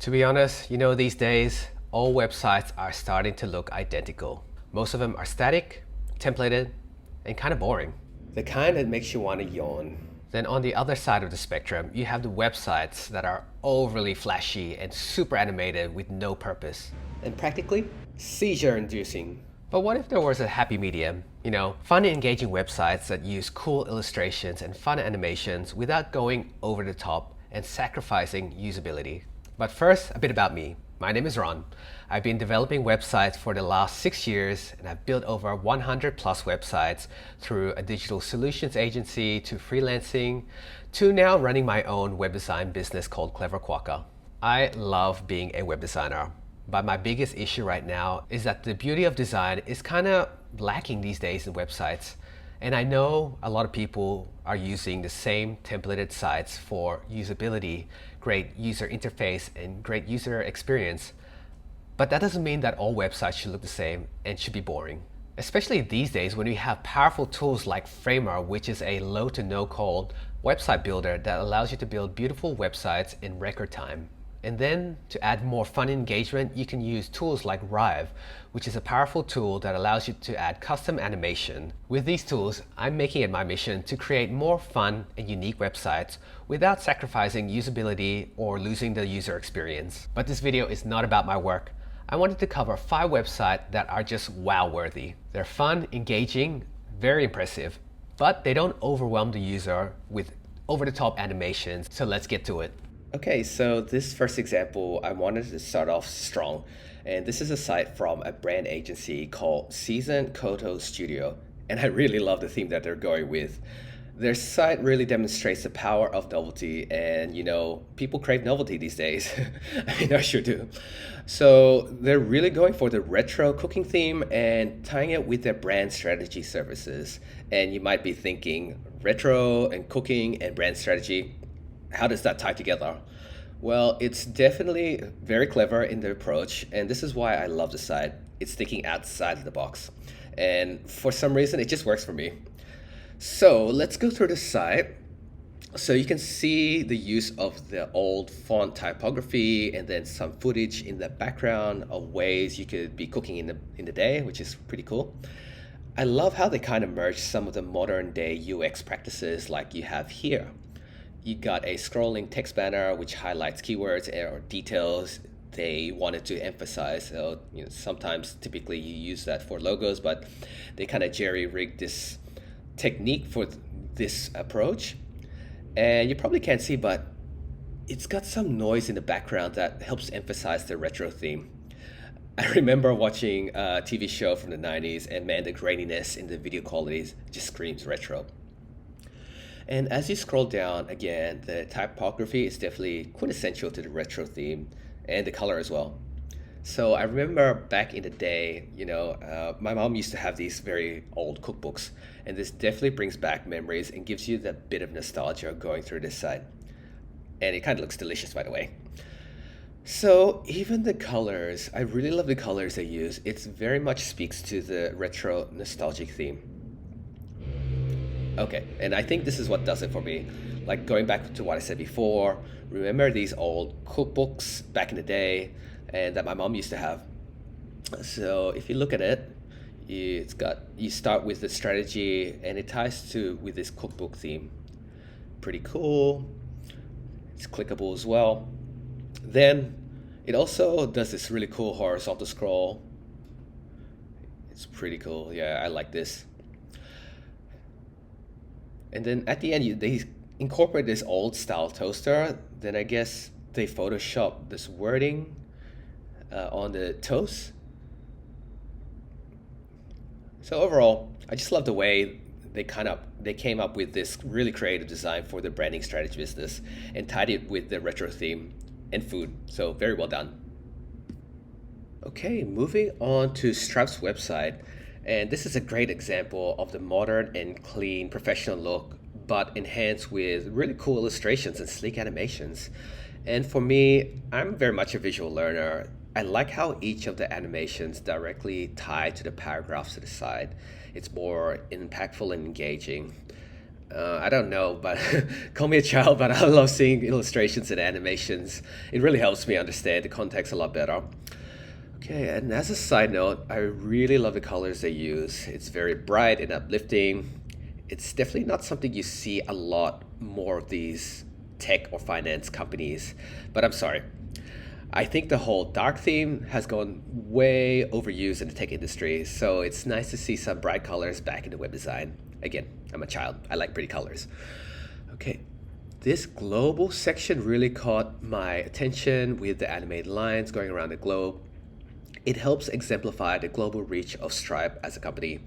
To be honest, these days, all websites are starting to look identical. Most of them are static, templated, and kind of boring. The kind that makes you want to yawn. Then on the other side of the spectrum, you have the websites that are overly flashy and super animated with no purpose. And practically seizure-inducing. But what if there was a happy medium? Fun and engaging websites that use cool illustrations and fun animations without going over the top and sacrificing usability. But first, a bit about me. My name is Ron. I've been developing websites for the last 6 years, and I've built over 100 plus websites through a digital solutions agency to freelancing to now running my own web design business called Clever Quokka. I love being a web designer, but my biggest issue right now is that the beauty of design is kind of lacking these days in websites. And I know a lot of people are using the same templated sites for usability, great user interface, and great user experience. But that doesn't mean that all websites should look the same and should be boring. Especially these days when we have powerful tools like Framer, which is a low to no code website builder that allows you to build beautiful websites in record time. And then to add more fun engagement, you can use tools like Rive, which is a powerful tool that allows you to add custom animation. With these tools, I'm making it my mission to create more fun and unique websites without sacrificing usability or losing the user experience. But this video is not about my work. I wanted to cover 5 websites that are just wow-worthy. They're fun, engaging, very impressive, but they don't overwhelm the user with over-the-top animations. So let's get to it. Okay, so this first example, I wanted to start off strong. And this is a site from a brand agency called Season Koto Studio. And I really love the theme that they're going with. Their site really demonstrates the power of novelty, and people crave novelty these days. I mean, I sure do. So they're really going for the retro cooking theme and tying it with their brand strategy services. And you might be thinking, retro and cooking and brand strategy, how does that tie together? Well, it's definitely very clever in the approach, and this is why I love the site. It's thinking outside of the box. And for some reason, it just works for me. So let's go through the site. So you can see the use of the old font typography and then some footage in the background of ways you could be cooking in the day, which is pretty cool. I love how they kind of merge some of the modern day UX practices like you have here. You got a scrolling text banner which highlights keywords or details they wanted to emphasize. So sometimes typically you use that for logos, but they kind of jerry-rigged this technique for this approach. And you probably can't see, but it's got some noise in the background that helps emphasize the retro theme. I remember watching a TV show from the 90s, and man, the graininess in the video qualities just screams retro. And as you scroll down, again, the typography is definitely quintessential to the retro theme and the color as well. So I remember back in the day, my mom used to have these very old cookbooks, and this definitely brings back memories and gives you that bit of nostalgia going through this site. And it kind of looks delicious, by the way. So even the colors, I really love the colors they use. It very much speaks to the retro nostalgic theme. Okay, and I think this is what does it for me. Like going back to what I said before, remember these old cookbooks back in the day and that my mom used to have. So if you look at it, you start with the strategy and it ties with this cookbook theme. Pretty cool. It's clickable as well. Then it also does this really cool horizontal scroll. It's pretty cool. Yeah, I like this. And then at the end, they incorporate this old style toaster. Then I guess they Photoshop this wording on the toast. So overall, I just love the way they came up with this really creative design for the branding strategy business and tied it with the retro theme and food. So very well done. Okay, moving on to Stripe's website. And this is a great example of the modern and clean professional look, but enhanced with really cool illustrations and sleek animations. And for me, I'm very much a visual learner. I like how each of the animations directly tie to the paragraphs to the side. It's more impactful and engaging. I don't know, but call me a child, but I love seeing illustrations and animations. It really helps me understand the context a lot better. Okay, and as a side note, I really love the colors they use. It's very bright and uplifting. It's definitely not something you see a lot more of these tech or finance companies, but I'm sorry. I think the whole dark theme has gone way overused in the tech industry, so it's nice to see some bright colors back in the web design. Again, I'm a child. I like pretty colors. Okay, this global section really caught my attention with the animated lines going around the globe. It helps exemplify the global reach of Stripe as a company,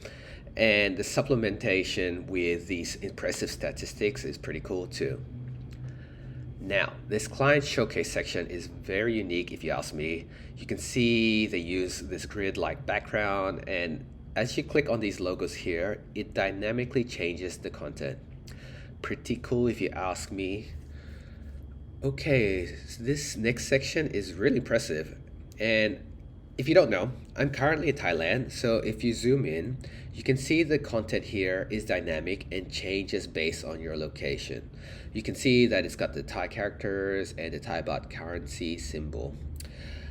and the supplementation with these impressive statistics is pretty cool too. Now, this client showcase section is very unique if you ask me. You can see they use this grid-like background, and as you click on these logos here, it dynamically changes the content. Pretty cool if you ask me. Okay, so this next section is really impressive. And if you don't know, I'm currently in Thailand, so if you zoom in, you can see the content here is dynamic and changes based on your location. You can see that it's got the Thai characters and the Thai baht currency symbol.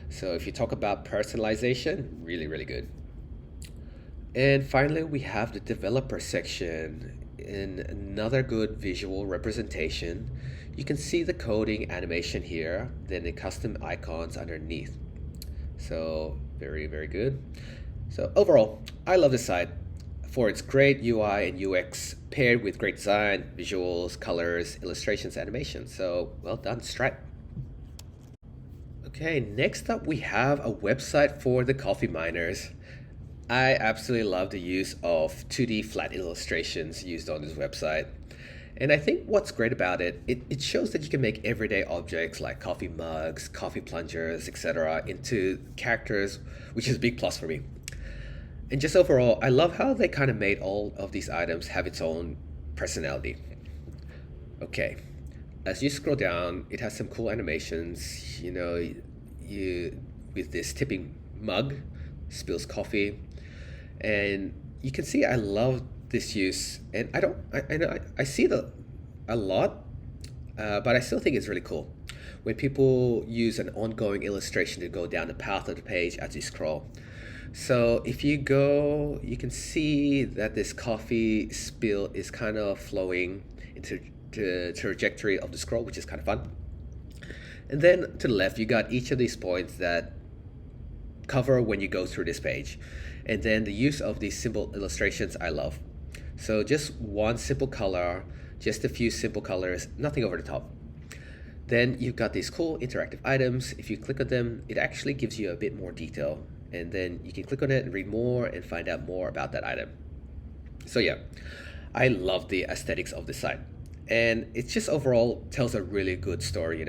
So if you talk about personalization, really, really good. And finally, we have the developer section. In another good visual representation, you can see the coding animation here, then the custom icons underneath. So very, very good. So overall, I love this site for its great UI and UX paired with great design, visuals, colors, illustrations, animation. So well done, Stripe. Okay, next up we have a website for the coffee miners. I absolutely love the use of 2D flat illustrations used on this website. And I think what's great about it shows that you can make everyday objects like coffee mugs, coffee plungers, etc. into characters, which is a big plus for me. And just overall, I love how they kind of made all of these items have its own personality. Okay, as you scroll down, it has some cool animations. You with this tipping mug spills coffee, and you can see I love this use, and I see it a lot, but I still think it's really cool when people use an ongoing illustration to go down the path of the page as you scroll. So if you go, you can see that this coffee spill is kind of flowing into the trajectory of the scroll, which is kind of fun. And then to the left, you got each of these points that cover when you go through this page. And then the use of these simple illustrations I love. So just one simple color, just a few simple colors, nothing over the top. Then you've got these cool interactive items. If you click on them, it actually gives you a bit more detail. And then you can click on it and read more and find out more about that item. So yeah, I love the aesthetics of this site. And it just overall tells a really good story,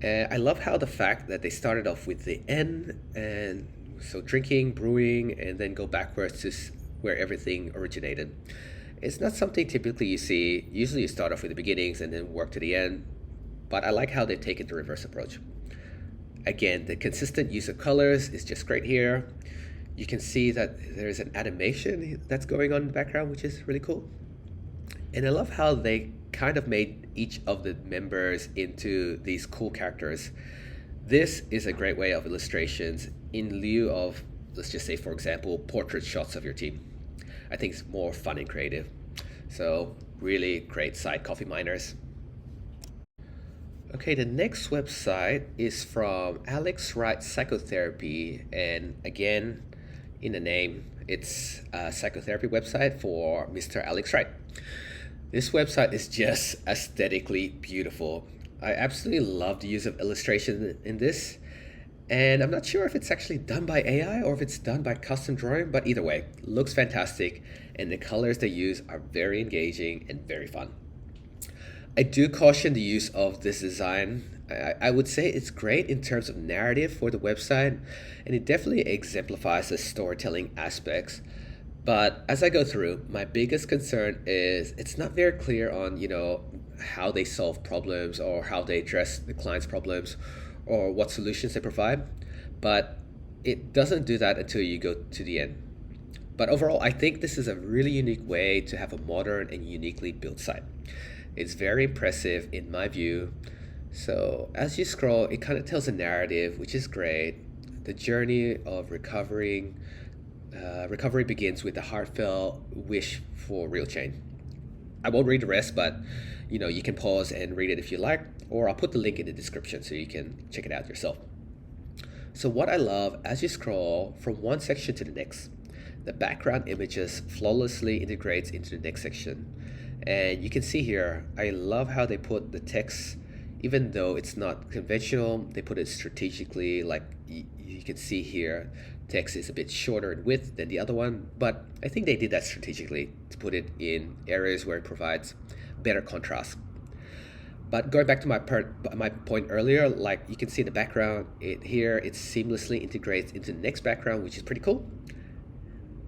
I love how the fact that they started off with the N, and so drinking, brewing, and then go backwards to where everything originated. It's not something typically you see. Usually you start off with the beginnings and then work to the end, but I like how they've taken the reverse approach. Again, the consistent use of colors is just great here. You can see that there's an animation that's going on in the background, which is really cool. And I love how they kind of made each of the members into these cool characters. This is a great way of illustrations in lieu of, let's just say, for example, portrait shots of your team. I think it's more fun and creative. So really great site, Coffee Miners. Okay, the next website is from Wright Psychotherapy, and again, in the name, it's a psychotherapy website for Mr. Alex Wright. This website is just aesthetically beautiful. I absolutely love the use of illustration in this, and I'm not sure if it's actually done by AI or if it's done by custom drawing, but either way, looks fantastic, and the colors they use are very engaging and very fun. I do caution the use of this design. I would say it's great in terms of narrative for the website, and it definitely exemplifies the storytelling aspects. But as I go through, my biggest concern is it's not very clear on, how they solve problems or how they address the client's problems or what solutions they provide. But it doesn't do that until you go to the end. But overall, I think this is a really unique way to have a modern and uniquely built site. It's very impressive in my view. So as you scroll, it kind of tells a narrative, which is great. The journey of recovery begins with a heartfelt wish for real change. I won't read the rest, but you can pause and read it if you like, or I'll put the link in the description so you can check it out yourself. So what I love as you scroll from one section to the next, the background images flawlessly integrates into the next section. And you can see here, I love how they put the text, even though it's not conventional, they put it strategically. Like you can see here, text is a bit shorter in width than the other one, but I think they did that strategically to put it in areas where it provides better contrast. But going back to my point earlier, like you can see the background, it seamlessly integrates into the next background, which is pretty cool.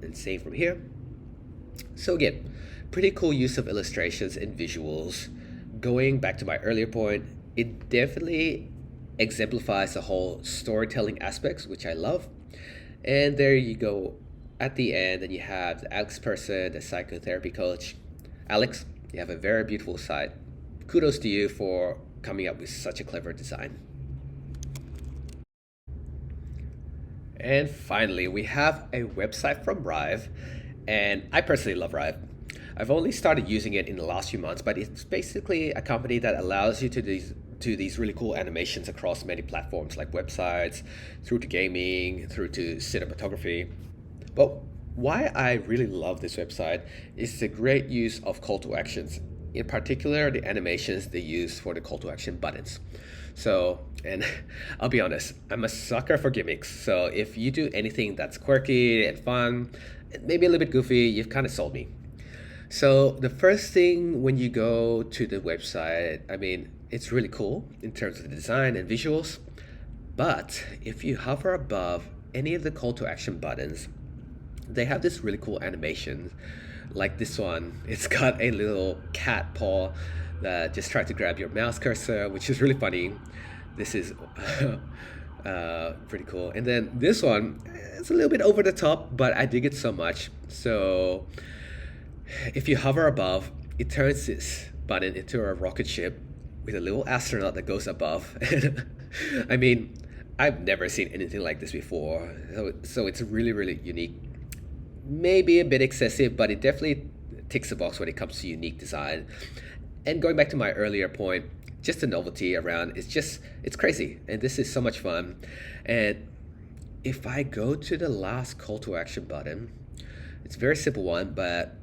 And same from here. So again, pretty cool use of illustrations and visuals. Going back to my earlier point, it definitely exemplifies the whole storytelling aspects, which I love. And there you go at the end, and you have the Alex person, the psychotherapy coach. Alex, you have a very beautiful site. Kudos to you for coming up with such a clever design. And finally, we have a website from Rive, and I personally love Rive. I've only started using it in the last few months, but it's basically a company that allows you to do these really cool animations across many platforms like websites, through to gaming, through to cinematography. But why I really love this website is the great use of call to actions, in particular the animations they use for the call to action buttons. So, and I'll be honest, I'm a sucker for gimmicks. So if you do anything that's quirky and fun, and maybe a little bit goofy, you've kind of sold me. So the first thing when you go to the website, I mean, it's really cool in terms of the design and visuals. But if you hover above any of the call to action buttons, they have this really cool animation like this one. It's got a little cat paw that just tried to grab your mouse cursor, which is really funny. This is pretty cool. And then this one, it's a little bit over the top, but I dig it so much. So if you hover above, it turns this button into a rocket ship with a little astronaut that goes above. I mean, I've never seen anything like this before. So it's really, really unique. Maybe a bit excessive, but it definitely ticks the box when it comes to unique design. And going back to my earlier point, just the novelty around, it's crazy. And this is so much fun. And if I go to the last call to action button, it's a very simple one, but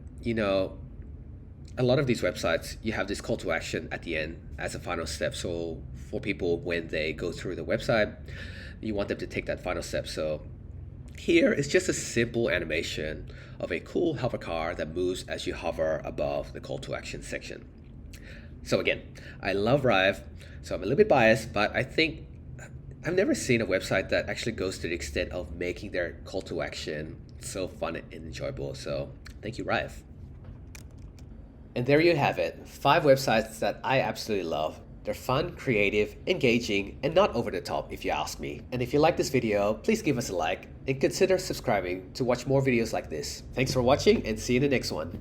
a lot of these websites, you have this call to action at the end as a final step. So for people, when they go through the website, you want them to take that final step. So here is just a simple animation of a cool hover car that moves as you hover above the call to action section. So again, I love Rive, so I'm a little bit biased, but I think I've never seen a website that actually goes to the extent of making their call to action so fun and enjoyable. So thank you, Rive. And there you have it, 5 websites that I absolutely love. They're fun, creative, engaging, and not over the top if you ask me. And if you like this video, please give us a like and consider subscribing to watch more videos like this. Thanks for watching and see you in the next one.